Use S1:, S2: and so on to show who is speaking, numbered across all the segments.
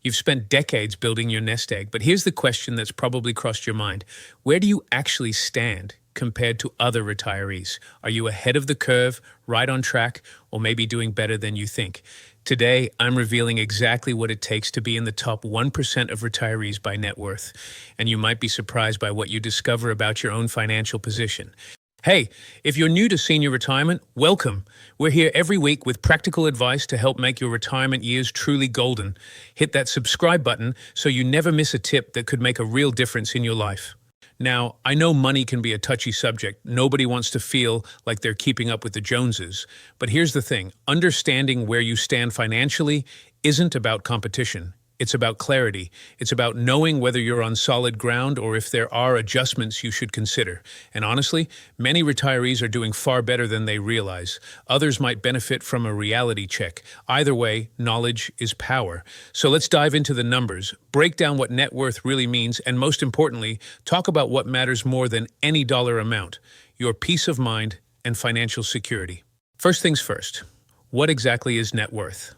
S1: You've spent decades building your nest egg, but here's the question that's probably crossed your mind. Where do you actually stand compared to other retirees? Are you ahead of the curve, right on track, or maybe doing better than you think? Today, I'm revealing exactly what it takes to be in the top 1% of retirees by net worth, and you might be surprised by what you discover about your own financial position. Hey, if you're new to senior retirement, welcome. We're here every week with practical advice to help make your retirement years truly golden. Hit that subscribe button so you never miss a tip that could make a real difference in your life. Now, I know money can be a touchy subject. Nobody wants to feel like they're keeping up with the Joneses. But here's the thing, understanding where you stand financially isn't about competition. It's about clarity. It's about knowing whether you're on solid ground or if there are adjustments you should consider. And honestly, many retirees are doing far better than they realize. Others might benefit from a reality check. Either way, knowledge is power. So let's dive into the numbers, break down what net worth really means, and most importantly, talk about what matters more than any dollar amount, your peace of mind and financial security. First things first, what exactly is net worth?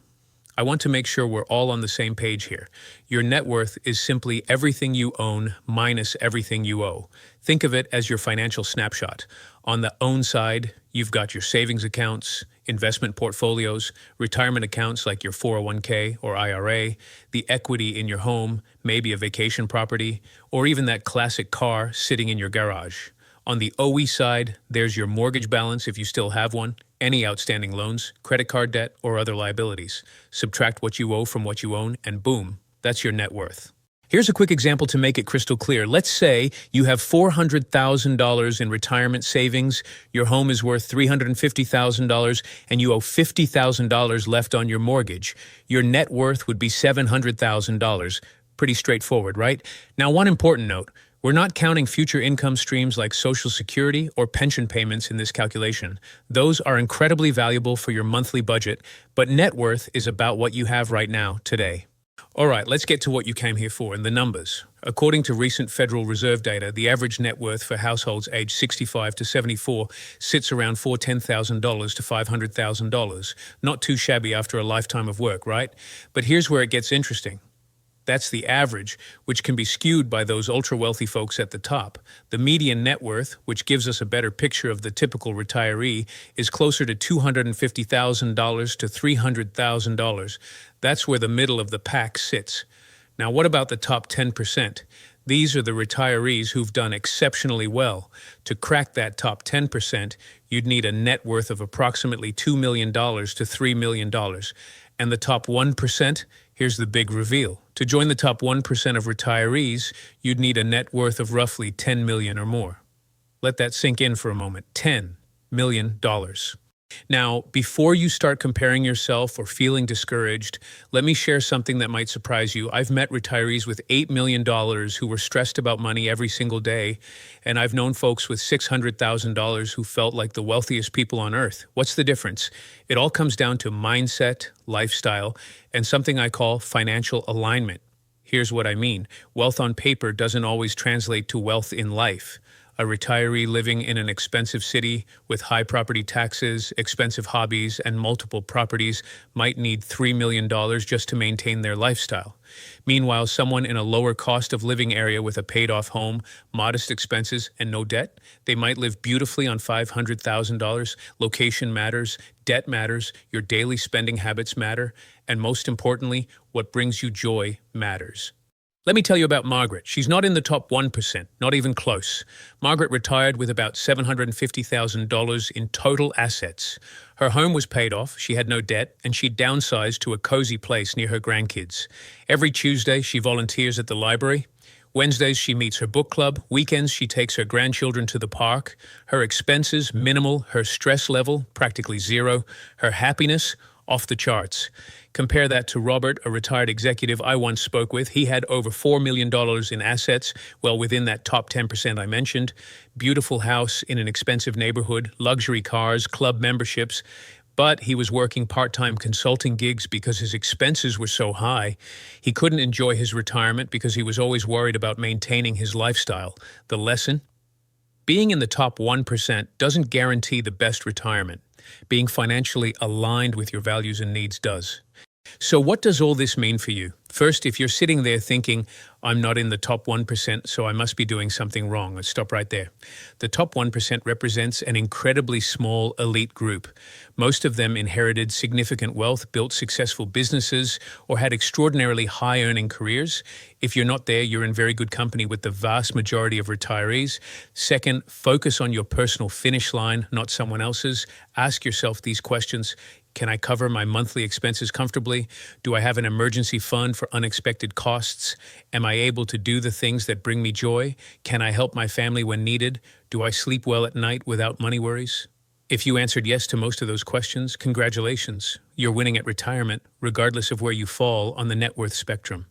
S1: I want to make sure we're all on the same page here. Your net worth is simply everything you own minus everything you owe. Think of it as your financial snapshot. On the own side, you've got your savings accounts, investment portfolios, retirement accounts like your 401k or IRA, the equity in your home, maybe a vacation property, or even that classic car sitting in your garage. On the OE side, there's your mortgage balance if you still have one, any outstanding loans, credit card debt, or other liabilities. Subtract what you owe from what you own, and boom, that's your net worth. Here's a quick example to make it crystal clear. Let's say you have $400,000 in retirement savings, your home is worth $350,000, and you owe $50,000 left on your mortgage. Your net worth would be $700,000. Pretty straightforward, right? Now, one important note. We're not counting future income streams like Social Security or pension payments in this calculation. Those are incredibly valuable for your monthly budget, but net worth is about what you have right now, today. All right, let's get to what you came here for and the numbers. According to recent Federal Reserve data, the average net worth for households aged 65 to 74 sits around $10,000 to $500,000. Not too shabby after a lifetime of work, right? But here's where it gets interesting. That's the average, which can be skewed by those ultra-wealthy folks at the top. The median net worth, which gives us a better picture of the typical retiree, is closer to $250,000 to $300,000. That's where the middle of the pack sits. Now, what about the top 10%? These are the retirees who've done exceptionally well. To crack that top 10%, you'd need a net worth of approximately $2 million to $3 million. And the top 1%? Here's the big reveal. To join the top 1% of retirees, you'd need a net worth of roughly $10 million or more. Let that sink in for a moment. $10 million. Now, before you start comparing yourself or feeling discouraged, let me share something that might surprise you. I've met retirees with $8 million who were stressed about money every single day, and I've known folks with $600,000 who felt like the wealthiest people on earth. What's the difference? It all comes down to mindset, lifestyle, and something I call financial alignment. Here's what I mean. Wealth on paper doesn't always translate to wealth in life. A retiree living in an expensive city with high property taxes, expensive hobbies, and multiple properties might need $3 million just to maintain their lifestyle. Meanwhile, someone in a lower cost of living area with a paid-off home, modest expenses, and no debt, they might live beautifully on $500,000. Location matters, debt matters, your daily spending habits matter, and most importantly, what brings you joy matters. Let me tell you about Margaret. She's not in the top 1%, not even close. Margaret retired with about $750,000 in total assets. Her home was paid off, she had no debt, and she downsized to a cozy place near her grandkids. Every Tuesday, she volunteers at the library. Wednesdays, she meets her book club. Weekends, she takes her grandchildren to the park. Her expenses, minimal. Her stress level, practically zero. Her happiness, off the charts. Compare that to Robert, a retired executive I once spoke with. He had over $4 million in assets, well within that top 10% I mentioned. Beautiful house in an expensive neighborhood, luxury cars, club memberships. But he was working part-time consulting gigs because his expenses were so high. He couldn't enjoy his retirement because he was always worried about maintaining his lifestyle. The lesson? Being in the top 1% doesn't guarantee the best retirement. Being financially aligned with your values and needs does. So, what does all this mean for you? First, if you're sitting there thinking, I'm not in the top 1%, so I must be doing something wrong, let's stop right there. The top 1% represents an incredibly small elite group. Most of them inherited significant wealth, built successful businesses, or had extraordinarily high earning careers. If you're not there, you're in very good company with the vast majority of retirees. Second, focus on your personal finish line, not someone else's. Ask yourself these questions. Can I cover my monthly expenses comfortably? Do I have an emergency fund for unexpected costs? Am I able to do the things that bring me joy? Can I help my family when needed? Do I sleep well at night without money worries? If you answered yes to most of those questions, congratulations. You're winning at retirement, regardless of where you fall on the net worth spectrum.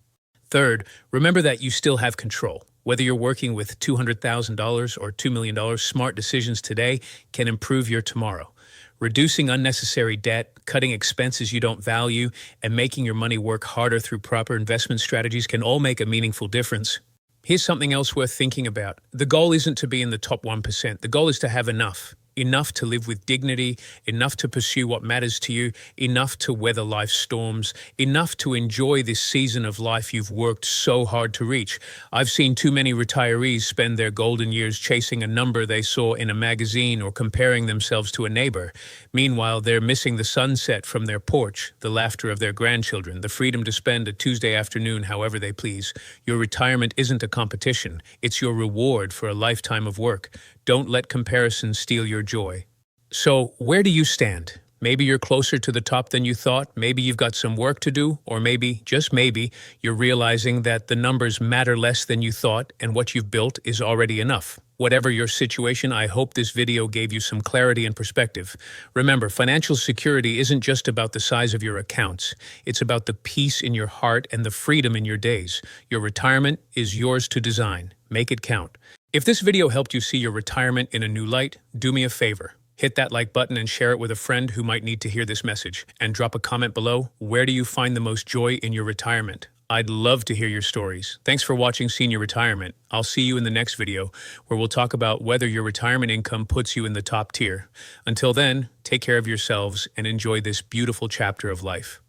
S1: Third, remember that you still have control. Whether you're working with $200,000 or $2 million, smart decisions today can improve your tomorrow. Reducing unnecessary debt, cutting expenses you don't value, and making your money work harder through proper investment strategies can all make a meaningful difference. Here's something else worth thinking about. The goal isn't to be in the top 1%. The goal is to have enough. Enough to live with dignity, enough to pursue what matters to you, enough to weather life's storms, enough to enjoy this season of life you've worked so hard to reach. I've seen too many retirees spend their golden years chasing a number they saw in a magazine or comparing themselves to a neighbor. Meanwhile, they're missing the sunset from their porch, the laughter of their grandchildren, the freedom to spend a Tuesday afternoon however they please. Your retirement isn't a competition. It's your reward for a lifetime of work. Don't let comparison steal your joy. So, where do you stand? Maybe you're closer to the top than you thought, maybe you've got some work to do, or maybe, just maybe, you're realizing that the numbers matter less than you thought and what you've built is already enough. Whatever your situation, I hope this video gave you some clarity and perspective. Remember, financial security isn't just about the size of your accounts. It's about the peace in your heart and the freedom in your days. Your retirement is yours to design. Make it count. If this video helped you see your retirement in a new light, do me a favor. Hit that like button and share it with a friend who might need to hear this message. And drop a comment below. Where do you find the most joy in your retirement? I'd love to hear your stories. Thanks for watching Senior Retirement. I'll see you in the next video, where we'll talk about whether your retirement income puts you in the top tier. Until then, take care of yourselves and enjoy this beautiful chapter of life.